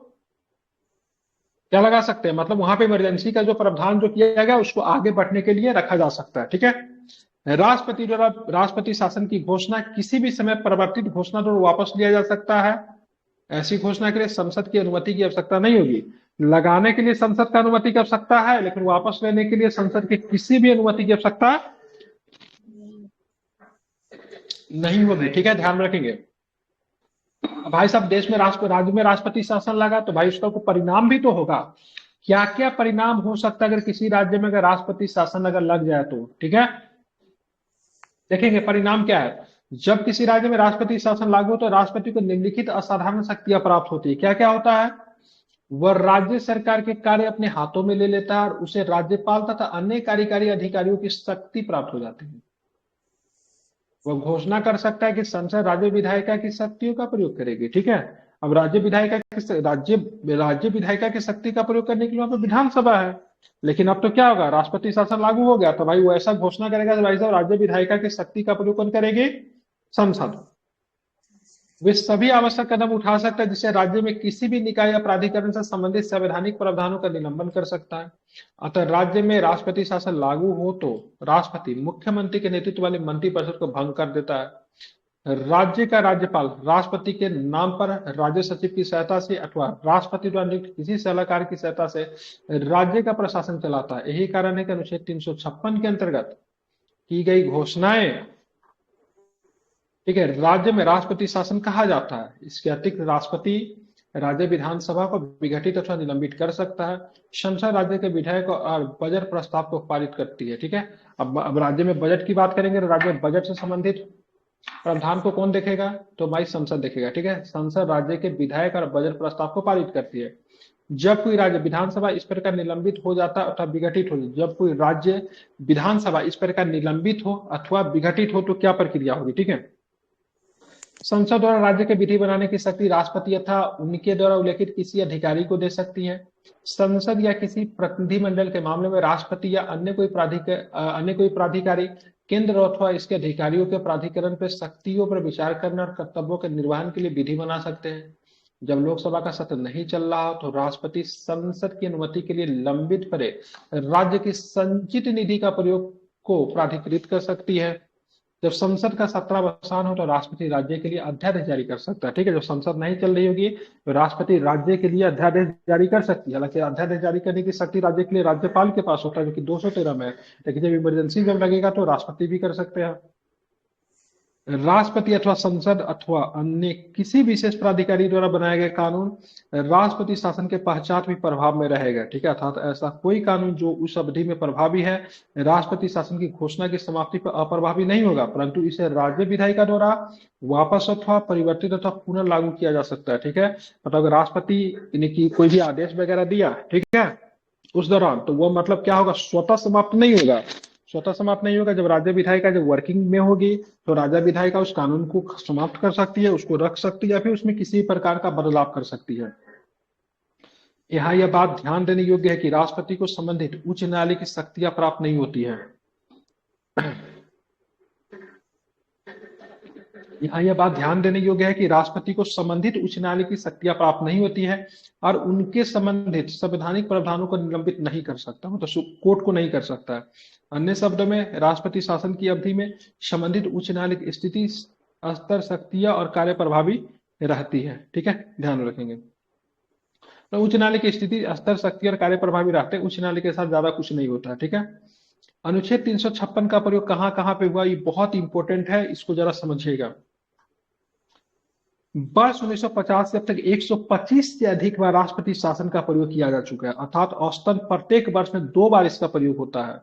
क्या लगा सकते हैं, मतलब वहां पे इमरजेंसी का जो प्रावधान जो किया गया उसको आगे बढ़ने के लिए रखा जा सकता है। ठीक है। राष्ट्रपति द्वारा राष्ट्रपति शासन की घोषणा किसी भी समय परिवर्तित घोषणा द्वारा वापस लिया जा सकता है। ऐसी घोषणा के लिए संसद की अनुमति की आवश्यकता नहीं होगी। लगाने के लिए संसद का अनुमति की आवश्यकता है, लेकिन वापस लेने के लिए संसद की किसी भी अनुमति की आवश्यकता नहीं होगी। ठीक है, ध्यान रखेंगे। भाई साहब, देश में राज्य में राष्ट्रपति शासन लगा तो भाई उसका कोई परिणाम भी तो होगा। क्या क्या परिणाम हो सकता है अगर किसी राज्य में अगर राष्ट्रपति शासन अगर लग जाए तो? ठीक है, देखेंगे परिणाम क्या है। जब किसी राज्य में राष्ट्रपति शासन लागू हो तो राष्ट्रपति को निम्नलिखित असाधारण शक्तियां प्राप्त होती है। क्या क्या होता है? वह राज्य सरकार के कार्य अपने हाथों में ले लेता है और उसे राज्यपाल तथा अन्य कार्यकारी अधिकारियों की शक्ति प्राप्त हो जाती है। वह घोषणा कर सकता है कि संसद राज्य विधायिका की शक्तियों का प्रयोग करेगी। ठीक है, अब राज्य विधायिका की शक्ति का प्रयोग करने के लिए वहां पर विधानसभा है। लेकिन अब तो क्या होगा, राष्ट्रपति शासन लागू हो गया तो भाई वो ऐसा घोषणा करेगा कि भाई साहब राज्य विधायिका की शक्ति का प्रयोग कौन करेगी? संसद। वे सभी आवश्यक कदम उठा सकता है जिससे राज्य में किसी भी निकाय या प्राधिकरण से संबंधित संवैधानिक प्रावधानों का निलंबन कर सकता है। अतः राज्य में राष्ट्रपति शासन लागू हो तो राष्ट्रपति मुख्यमंत्री के नेतृत्व वाले मंत्रिपरिषद को भंग कर देता है। राज्य का राज्यपाल राष्ट्रपति के नाम पर राज्य सचिव की सहायता से अथवा राष्ट्रपति द्वारा नियुक्त किसी सलाहकार की सहायता से राज्य का प्रशासन चलाता है। यही कारण है कि अनुच्छेद 356 के अंतर्गत की गई घोषणाएं, ठीक है, राज्य में राष्ट्रपति शासन कहा जाता है। इसके अतिरिक्त राष्ट्रपति राज्य विधानसभा को विघटित अथवा निलंबित कर सकता है। संसद राज्य के विधायक और बजट प्रस्ताव को पारित करती है। ठीक है, अब राज्य में बजट की बात करेंगे तो राज्य में बजट से संबंधित प्रावधान को कौन देखेगा? तो भाई संसद देखेगा। ठीक है, संसद राज्य के विधायक और बजट प्रस्ताव को पारित करती है। जब कोई राज्य विधानसभा इस प्रकार निलंबित हो जाता है अथवा विघटित हो, जब कोई राज्य विधानसभा इस प्रकार निलंबित हो अथवा विघटित हो तो क्या प्रक्रिया होगी? ठीक है, संसद द्वारा राज्य के विधि बनाने की शक्ति राष्ट्रपति अथवा उनके द्वारा उल्लेखित किसी अधिकारी को दे सकती है। संसद या किसी प्रतिनिधि मंडल के मामले में राष्ट्रपति या अन्य कोई प्राधिकारी केंद्र अथवा इसके अधिकारियों के प्राधिकरण पर शक्तियों पर विचार करने और कर्तव्यों के निर्वहन के लिए विधि बना सकते हैं। जब लोकसभा का सत्र नहीं चल रहा हो तो राष्ट्रपति संसद की अनुमति के लिए लंबित पड़े राज्य की संचित निधि का प्रयोग को प्राधिकृत कर सकती है। जब संसद का सत्रावसान हो तो राष्ट्रपति राज्य के लिए अध्यादेश जारी कर सकता है। ठीक है, जब संसद नहीं चल रही होगी तो राष्ट्रपति राज्य के लिए अध्यादेश जारी कर सकती है। हालांकि अध्यादेश जारी करने की शक्ति राज्य के लिए राज्यपाल के पास होता है जो कि 213 में है, लेकिन जब इमरजेंसी जब लगेगा तो राष्ट्रपति भी कर सकते हैं। राष्ट्रपति अथवा संसद अथवा अन्य किसी विशेष प्राधिकारी द्वारा बनाया गया कानून राष्ट्रपति शासन के पश्चात भी प्रभाव में रहेगा। ठीक है, अर्थात ऐसा कोई कानून जो उस अवधि में प्रभावी है राष्ट्रपति शासन की घोषणा की समाप्ति पर अप्रभावी नहीं होगा, परंतु इसे राज्य विधायिका द्वारा वापस अथवा परिवर्तित अथवा पुनः लागू किया जा सकता है। ठीक है, मतलब अगर राष्ट्रपति ने कोई भी आदेश वगैरह दिया, ठीक है, उस दौरान तो वो मतलब क्या होगा, स्वतः समाप्त नहीं होगा। स्वतः समाप्त नहीं होगा। जब राज्य विधायिका जब वर्किंग में होगी तो राज्य विधायिका उस कानून को समाप्त कर सकती है, उसको रख सकती है या फिर उसमें किसी प्रकार का बदलाव कर सकती है। यहाँ यह बात ध्यान देने योग्य है कि राष्ट्रपति को संबंधित उच्च न्यायालय की शक्तियां प्राप्त नहीं होती है। यहाँ यह बात ध्यान देने योग्य है कि राष्ट्रपति को संबंधित उच्च न्यायालय की शक्तियां प्राप्त नहीं होती है और उनके संबंधित संवैधानिक प्रावधानों को निलंबित नहीं कर सकता, मतलब कोर्ट को नहीं कर सकता है। अन्य शब्दों में राष्ट्रपति शासन की अवधि में संबंधित उच्च न्यायालय की स्थिति, स्तर, शक्तियां और कार्य प्रभावी रहती है। ठीक है, ध्यान रखेंगे। तो उच्च न्यायालय की स्थिति, स्तर, शक्ति और कार्य प्रभावी रहते हैं, उच्च न्यायालय के साथ ज्यादा कुछ नहीं होता है। ठीक है, अनुच्छेद 356 का प्रयोग कहां कहां पे हुआ, ये बहुत इंपॉर्टेंट है, इसको जरा समझिएगा। वर्ष 1950 से अब तक 125 से अधिक बार राष्ट्रपति शासन का प्रयोग किया जा चुका है, अर्थात औसतन प्रत्येक वर्ष में 2 बार इसका प्रयोग होता है।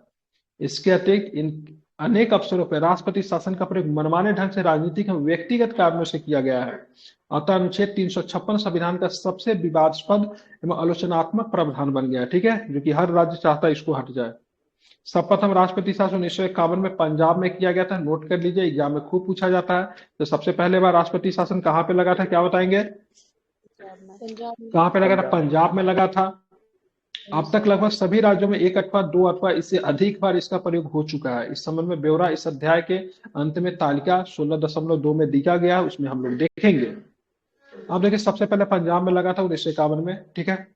इसके अतिरिक्त इन अनेक अवसरों पर राष्ट्रपति शासन का प्रयोग मनमाने ढंग से राजनीतिक एवं व्यक्तिगत कारणों से किया गया है। अतः अनुच्छेद 356 संविधान का सबसे विवादास्पद एवं आलोचनात्मक प्रावधान बन गया है। ठीक है, जो कि हर राज्य चाहता है इसको हट जाए। सर्वप्रथम राष्ट्रपति शासन 1951 में पंजाब में किया गया था, नोट कर लीजिए, एग्जाम में खूब पूछा जाता है। तो सबसे पहले बार राष्ट्रपति शासन कहाँ पे लगा था, क्या बताएंगे? कहाँ पे लगा था? पंजाब में लगा था। अब तक लगभग सभी राज्यों में 1 अथवा 2 अथवा इससे अधिक बार इसका प्रयोग हो चुका है। इस संबंध में ब्यौरा इस अध्याय के अंत में तालिका 16.2 में दिया गया है, उसमें हम लोग देखेंगे। अब देखिए, सबसे पहले पंजाब में लगा था 1951 में। ठीक है,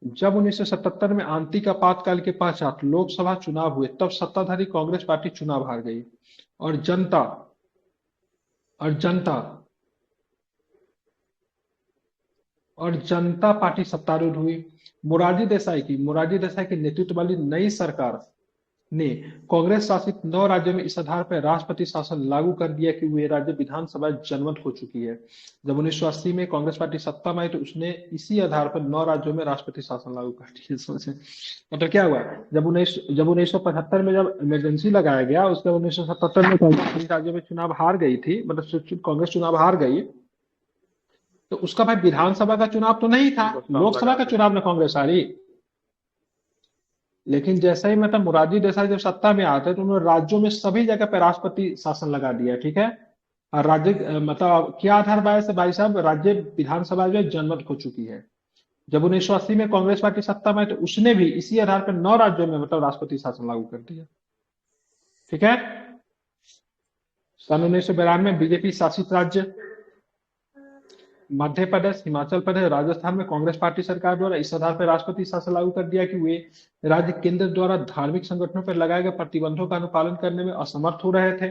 जब 1977 में आंतरिक आपातकाल के पश्चात लोकसभा चुनाव हुए, तब सत्ताधारी कांग्रेस पार्टी चुनाव हार गई और जनता पार्टी सत्तारूढ़ हुई। मोरारजी देसाई की नेतृत्व वाली नई सरकार ने कांग्रेस शासित 9 राज्यों में इस आधार पर राष्ट्रपति शासन लागू कर दिया कि वे राज्य विधानसभा जनमत हो चुकी है। जब 1980 में कांग्रेस पार्टी सत्ता में आई तो उसने इसी आधार पर 9 राज्यों में राष्ट्रपति शासन लागू कर दिया। सोचे मतलब क्या हुआ, जब 1975 में जब इमरजेंसी लगाया गया, उसके 1977 में कांग्रेस राज्यों में चुनाव हार गई थी, मतलब कांग्रेस चुनाव हार गई, तो उसका भाई विधानसभा का चुनाव तो नहीं था, लोकसभा का चुनाव में कांग्रेस हारी। लेकिन जैसे ही मतलब मोरारजी देसाई जब सत्ता में आते तो उन्होंने राज्यों में सभी जगह पे राष्ट्रपति शासन लगा दिया। ठीक है, और राज्य मतलब क्या आधार भाई साहब, राज्य विधानसभा जो जनमत हो चुकी है। जब 1980 में कांग्रेस पार्टी सत्ता में, तो उसने भी इसी आधार पर 9 राज्यों में मतलब राष्ट्रपति शासन लागू कर दिया। ठीक है, सन 1992 में बीजेपी शासित राज्य मध्य प्रदेश, हिमाचल प्रदेश, राजस्थान में कांग्रेस पार्टी सरकार द्वारा इस आधार पर राष्ट्रपति शासन लागू कर दिया कि वे राज्य केंद्र द्वारा धार्मिक संगठनों पर लगाए गए प्रतिबंधों का अनुपालन करने में असमर्थ हो रहे थे।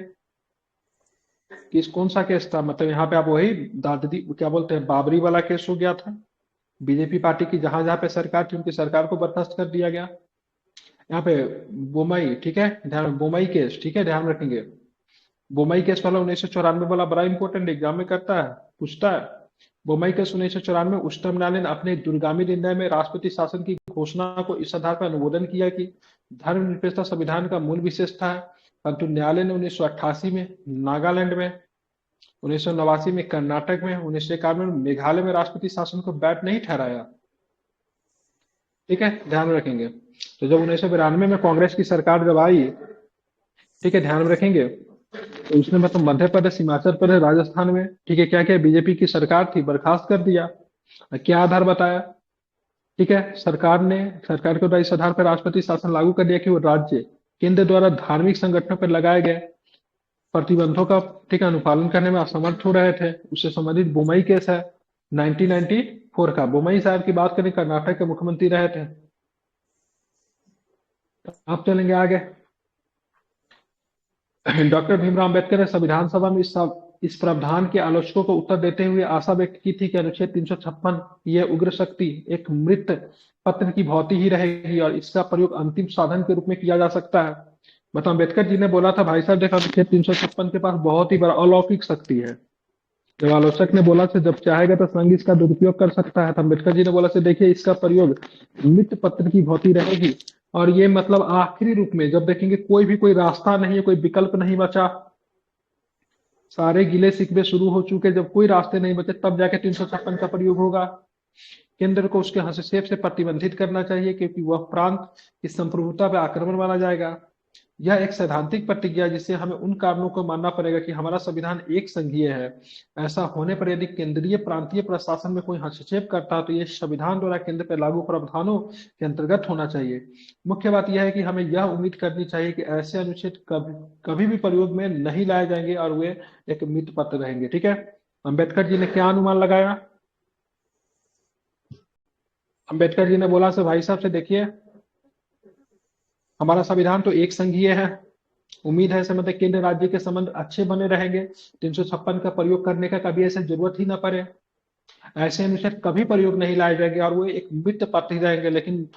कौन सा केस था, मतलब यहाँ पे आप वही दादी क्या बोलते हैं, बाबरी वाला केस हो गया था। बीजेपी पार्टी की जहां जहां पे सरकार थी, उनकी सरकार को बर्खास्त कर दिया गया। यहाँ पे बोमई, ठीक है, बोमई केस, ठीक है, ध्यान रखेंगे। बोमई केस वाला 1994 वाला बड़ा इंपॉर्टेंट, एग्जाम में करता है, पूछता है। बोमई केस 1994 उच्चतम न्यायालय ने अपने दूरगामी निर्णय में राष्ट्रपति शासन की घोषणा को इस आधार पर अनुमोदन किया कि धर्मनिरपेक्षता संविधान का मूल विशेषता है, परंतु न्यायालय ने 1988 में नागालैंड में, 1989 में कर्नाटक में, 1991 में मेघालय में राष्ट्रपति शासन को वैध नहीं ठहराया। ठीक है, ध्यान रखेंगे। तो जब 1992 में कांग्रेस की सरकार जब आई, ठीक है, ध्यान रखेंगे, तो उसने मतलब मध्य प्रदेश, हिमाचल प्रदेश, राजस्थान में, ठीक है, क्या क्या बीजेपी की सरकार थी, बर्खास्त कर दिया। क्या आधार बताया? ठीक है, सरकार के द्वारा इस आधार पर राष्ट्रपति शासन लागू कर दिया कि वो राज्य केंद्र द्वारा धार्मिक संगठनों पर लगाए गए प्रतिबंधों का, ठीक है, अनुपालन करने में असमर्थ हो रहे थे। उससे संबंधित बोमई केस है 1994 का। बोमई साहब की बात करें, कर्नाटक के मुख्यमंत्री रहे थे। अब चलेंगे आगे। डॉक्टर भीमराव अंबेडकर ने संविधान सभा में इस प्रावधान के आलोचकों को उत्तर देते हुए आशा व्यक्त की थी कि अनुच्छेद 356 यह उग्र शक्ति एक मृत पत्र की भांति ही रहेगी और इसका प्रयोग अंतिम साधन के रूप में किया जा सकता है। मतलब अम्बेडकर जी ने बोला था, भाई साहब देखा, अनुच्छेद 356 के पास बहुत ही बड़ा अलौकिक शक्ति है। जब आलोचक ने बोला था जब चाहेगा तो संघ इसका दुरुपयोग कर सकता है, तो अम्बेडकर जी ने बोला था देखिए इसका प्रयोग मृत पत्र की भांति रहेगी और ये मतलब आखिरी रूप में जब देखेंगे कोई रास्ता नहीं है, कोई विकल्प नहीं बचा, सारे गिले शिकवे शुरू हो चुके, जब कोई रास्ते नहीं बचे, तब जाके 356 का प्रयोग होगा। केंद्र को उसके हस्तक्षेप से प्रतिबंधित करना चाहिए क्योंकि वह प्रांत की संप्रभुता पर आक्रमण माना जाएगा। यह एक सैद्धांतिक प्रतिज्ञा है जिससे हमें उन कारणों को मानना पड़ेगा कि हमारा संविधान एक संघीय है। ऐसा होने पर यदि केंद्रीय प्रांतीय प्रशासन में कोई हस्तक्षेप करता है तो ये संविधान द्वारा केंद्र पर लागू प्रावधानों के अंतर्गत होना चाहिए। मुख्य बात यह है कि हमें यह उम्मीद करनी चाहिए कि ऐसे अनुच्छेद कभी कभी भी प्रयोग में नहीं लाए जाएंगे और वे एक मित पत्र रहेंगे। ठीक है, अम्बेडकर जी ने क्या अनुमान लगाया? अम्बेडकर जी ने बोला से भाई साहब से देखिए, हमारा संविधान तो एक संघीय है, उम्मीद है ऐसे मतलब केंद्र राज्य के संबंध अच्छे बने रहेंगे, 356 का प्रयोग करने का कभी ऐसे जरूरत ही ना पड़े, ऐसे अनुच्छेद कभी प्रयोग नहीं लाए जाएंगे और वो एक मित पत्र ही रहेंगे। लेकिन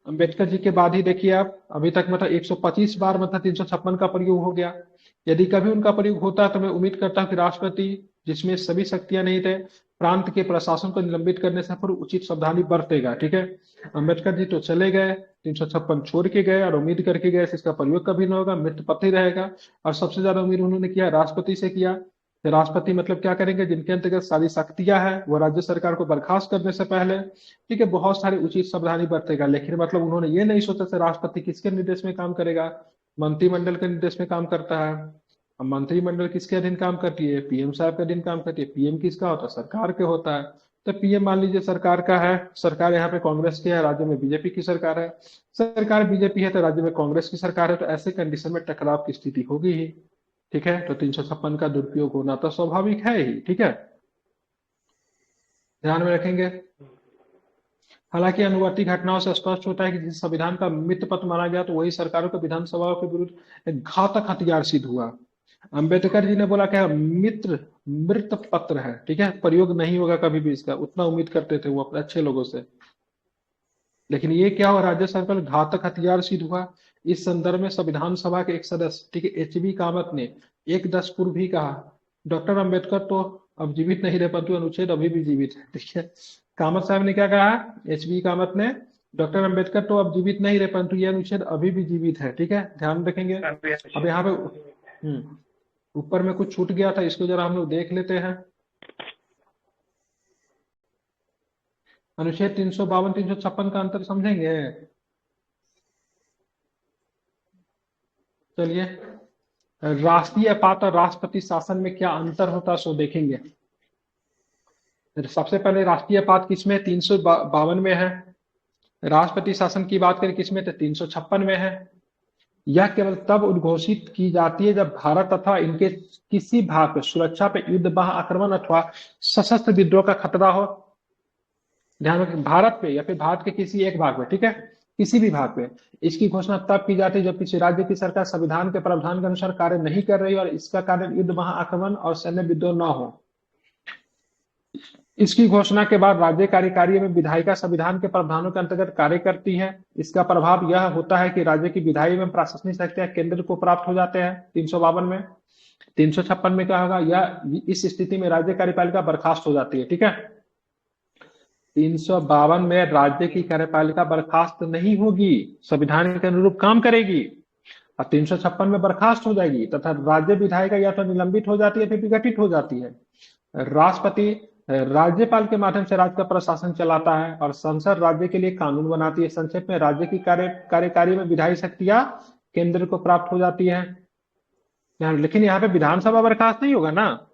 अम्बेडकर जी के बाद ही देखिए आप, अभी तक मतलब 125 बार मतलब 356 का प्रयोग हो गया। यदि कभी उनका प्रयोग होता है तो मैं उम्मीद करता हूँ कि राष्ट्रपति, जिसमें सभी शक्तियां नहीं थे, प्रांत के प्रशासन को निलंबित करने से पर उचित सावधानी बरतेगा। ठीक है, अम्बेडकर जी तो चले गए, 356 छोड़ के गए और उम्मीद करके गए इसका प्रयोग कभी ना होगा, मृत्यु पत्र ही रहेगा। और सबसे ज्यादा उम्मीद उन्होंने किया राष्ट्रपति से किया। तो राष्ट्रपति मतलब क्या करेंगे? जिनके अंतर्गत सारी शक्तियां हैं, वो राज्य सरकार को बर्खास्त करने से पहले, ठीक है, बहुत सारी उचित सावधानी बरतेगा। लेकिन मतलब उन्होंने ये नहीं सोचा कि राष्ट्रपति किसके निर्देश में काम करेगा? मंत्रिमंडल के निर्देश में काम करता है। अब मंत्रिमंडल किसके अधीन काम करती है? पीएम साहब के अधीन काम करती है। पीएम किसका होता है? सरकार के होता है। तो पीएम मान लीजिए सरकार का है, सरकार यहाँ पे कांग्रेस की है, राज्य में बीजेपी की सरकार है, सरकार बीजेपी है तो राज्य में कांग्रेस की सरकार है, तो ऐसे कंडीशन में टकराव की स्थिति होगी ही। ठीक है, तो 356 का दुरुपयोग होना तो स्वाभाविक है ही। ठीक है, ध्यान में रखेंगे। हालांकि अनुवर्ती घटनाओं से स्पष्ट होता है कि जिस संविधान का मित्र पत्र माना गया तो वही सरकारों को विधानसभाओं के विरुद्ध एक घातक हथियार सिद्ध हुआ। अंबेडकर जी ने बोला क्या? मित्र मृत पत्र है, ठीक है, प्रयोग नहीं होगा कभी भी इसका, उतना उम्मीद करते थे वो अपने अच्छे लोगों से। लेकिन ये क्या हुआ? राज्य सरकार घातक हथियार सिद्ध हुआ। इस संदर्भ में संविधान सभा के एक सदस्य, ठीक है, एच बी कामत ने एक दशक पूर्व भी कहा, डॉक्टर अंबेडकर तो अब जीवित नहीं रहे परंतु अनुच्छेद अभी भी जीवित है। ठीक है, कामत साहब ने क्या कहा? एच बी कामत ने, डॉक्टर अंबेडकर तो अब जीवित नहीं रहे परंतु यह अनुच्छेद अभी भी जीवित है। ठीक है, ध्यान रखेंगे। अब यहाँ पे ऊपर में कुछ छूट गया था, इसको जरा हम लोग देख लेते हैं। अनुच्छेद 352 356 का अंतर समझेंगे? चलिए, राष्ट्रीय आपात और राष्ट्रपति शासन में क्या अंतर होता है सो देखेंगे। सबसे पहले राष्ट्रीय आपात किसमें? 352 में है। राष्ट्रपति शासन की बात करें किसमें? तो 356 में है। यह केवल तब उद्घोषित की जाती है जब भारत अथवा इनके किसी भाग पे सुरक्षा पे युद्ध, बाह्य आक्रमण अथवा सशस्त्र विद्रोह का खतरा हो। ध्यान रखें, भारत पे या फिर भारत के किसी एक भाग में, ठीक है, किसी भी भाग पे इसकी घोषणा तब की जाती है जब किसी राज्य की सरकार संविधान के प्रावधान के अनुसार कार्य नहीं कर रही और इसका कारण युद्ध, महाआक्रमण और सैन्य विद्रोह न हो। इसकी घोषणा के बाद राज्य कार्यकारी में विधायिका संविधान के प्रावधानों के अंतर्गत कार्य करती है। इसका प्रभाव यह होता है कि राज्य की विधायी एवं प्रशासनिक शक्तियां केंद्र को प्राप्त हो जाते हैं 352 में। 356 में क्या होगा? यह इस स्थिति में राज्य कार्यपालिका बर्खास्त हो जाती है। ठीक है, 352 में राज्य की कार्यपालिका बर्खास्त नहीं होगी, संविधान के अनुरूप काम करेगी, और 356 में बर्खास्त हो जाएगी तथा राज्य विधायिका या तो निलंबित हो जाती है फिर विघटित हो जाती है। राष्ट्रपति राज्यपाल के माध्यम से राज्य का प्रशासन चलाता है और संसद राज्य के लिए कानून बनाती है। संक्षेप में राज्य की कार्यकारी में विधायी शक्तियां केंद्र को प्राप्त हो जाती है। लेकिन यहाँ पे विधानसभा बर्खास्त नहीं होगा ना,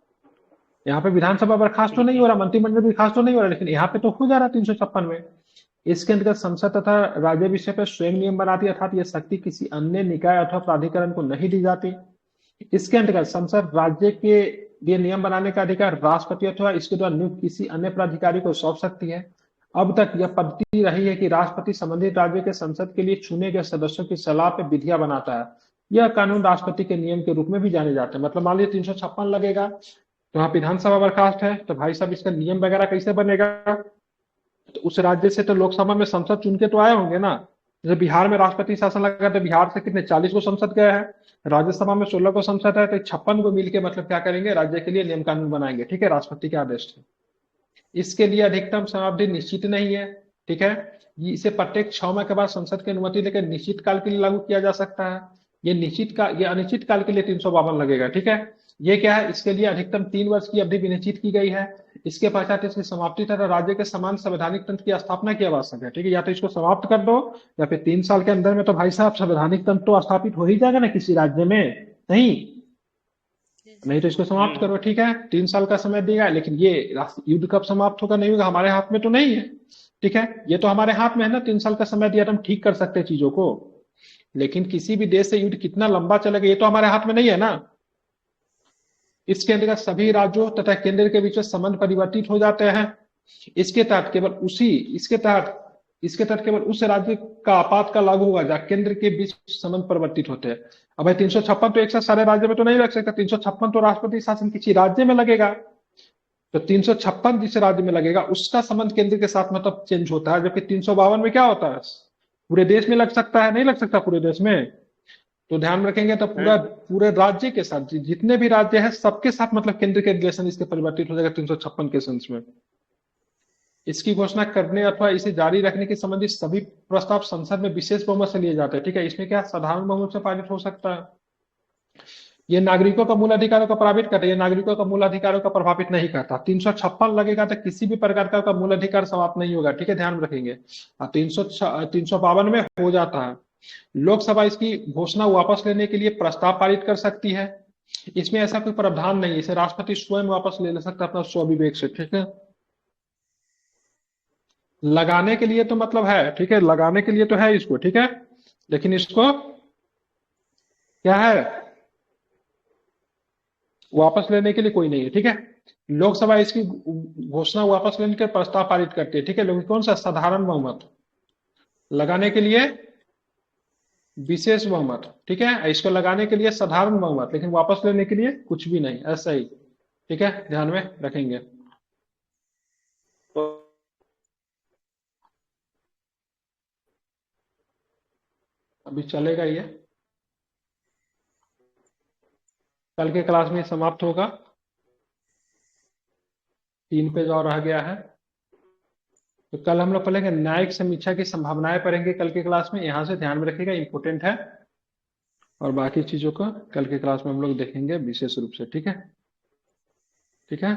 यहाँ पे विधानसभा बर्खास्त तो नहीं हो रहा, मंत्रिमंडल बर्खास्त तो नहीं हो रहा, लेकिन यहाँ पे तो हो जा रहा 356 में। इसके अंतर्गत संसद तथा राज्य विषय पर स्वयं नियम बनाती है, अर्थात यह शक्ति किसी अन्य निकाय अथवा प्राधिकरण को नहीं दी जाती। इसके अंतर्गत संसद राज्य के लिए नियम बनाने का अधिकार राष्ट्रपति अथवा इसके द्वारा नियुक्त किसी अन्य प्राधिकारी को सौंप सकती है। अब तक यह पद्धति रही है कि राष्ट्रपति संबंधित राज्य के संसद के लिए चुने गए सदस्यों की सलाह पर विधियां बनाता है। यह कानून राष्ट्रपति के नियम के रूप में भी जाने जाते हैं। मतलब मान लीजिए 356 लगेगा तो वहां विधानसभा बर्खास्त है, तो भाई साहब इसका नियम वगैरह कैसे बनेगा? तो उस राज्य से तो लोकसभा में संसद चुन के तो आए होंगे ना। जैसे बिहार में राष्ट्रपति शासन लगा तो बिहार से कितने 40 को संसद गए हैं, राज्यसभा में 16 को संसद है, तो 56 को मिलकर मतलब क्या करेंगे? राज्य के लिए नियम कानून बनाएंगे। ठीक है, राष्ट्रपति के आदेश से। इसके लिए अधिकतम समावधि निश्चित नहीं है। ठीक है, इसे प्रत्येक 6 माह के बाद संसद की अनुमति लेकर निश्चित काल के लिए लागू किया जा सकता है। ये अनिश्चित काल के लिए 352 लगेगा। ठीक है, ये क्या है, इसके लिए अधिकतम 3 वर्ष की अवधि विनिश्चित की गई है। इसके पश्चात इसकी समाप्ति तथा राज्य के समान संवैधानिक तंत्र की स्थापना की आवश्यक है। ठीक है, या तो इसको समाप्त कर दो, या फिर 3 साल के अंदर में तो भाई साहब संवैधानिक तंत्र तो स्थापित हो ही जाएगा ना किसी राज्य में। नहीं, नहीं तो इसको समाप्त करो। ठीक है, 3 साल का समय दिया है, लेकिन ये युद्ध कब समाप्त होगा नहीं होगा हमारे हाथ में तो नहीं है। ठीक है, ये तो हमारे हाथ में है ना, 3 साल का समय दिया तो हम ठीक कर सकते हैं चीजों को। लेकिन किसी भी देश से युद्ध कितना लंबा चलेगा ये तो हमारे हाथ में नहीं है ना। इसके अंतर्गत सभी राज्यों तथा केंद्र के बीच में संबंध परिवर्तित हो जाते हैं। इसके तहत केवल उसी इसके तहत केवल उस राज्य का आपातकाल लागू होगा जहां केंद्र के बीच संबंध परिवर्तित होते हैं। अब भाई 356 तो एक साथ सारे राज्य में तो नहीं लग सकता, 356 तो राष्ट्रपति शासन किसी राज्य में लगेगा। तो 356 जिस राज्य में लगेगा उसका संबंध केंद्र के साथ मतलब चेंज होता है, जबकि 352 में क्या होता है, पूरे देश में लग सकता है, नहीं लग सकता पूरे देश में। तो ध्यान में रखेंगे तो पूरे राज्य के साथ जितने भी राज्य हैं सबके साथ मतलब केंद्र के रिलेशन इसके परिवर्तित हो जाएगा 356 के सेंस में। इसकी घोषणा करने अथवा इसे जारी रखने के संबंधित सभी प्रस्ताव संसद में विशेष बहुमत से लिए जाते हैं। ठीक है, इसमें क्या साधारण बहुमत से पारित हो सकता है। ये नागरिकों का मूल अधिकारों का प्रभावित करता है, ये नागरिकों का मूल अधिकारों का प्रभावित नहीं करता। 356 लगेगा तो किसी भी प्रकार का मूल अधिकार समाप्त नहीं होगा। ठीक है, ध्यान रखेंगे। 352 में हो जाता है। लोकसभा इसकी घोषणा वापस लेने के लिए प्रस्ताव पारित कर सकती है। इसमें ऐसा कोई प्रावधान नहीं है, इसे राष्ट्रपति स्वयं वापस ले सकता है अपना स्वविवेक से। ठीक है, लगाने के लिए तो मतलब है, ठीक है, लगाने के लिए तो है इसको। ठीक है, लेकिन इसको क्या है, वापस लेने के लिए कोई नहीं है। ठीक है, लोकसभा इसकी घोषणा वापस लेने के प्रस्ताव पारित करती है। ठीक है, लेकिन कौन सा, साधारण बहुमत। लगाने के लिए विशेष बहुमत। ठीक है, इसको लगाने के लिए साधारण बहुमत, लेकिन वापस लेने के लिए कुछ भी नहीं, ऐसा ही। ठीक है, ध्यान में रखेंगे। अभी चलेगा ये, कल के क्लास में समाप्त होगा। 3 पेज और रह गया है। तो कल हम लोग पढ़ेंगे न्यायिक समीक्षा की संभावनाएं पढ़ेंगे कल के क्लास में, यहां से ध्यान में रखिएगा, इंपोर्टेंट है। और बाकी चीजों को कल के क्लास में हम लोग देखेंगे विशेष रूप से। ठीक है, ठीक है।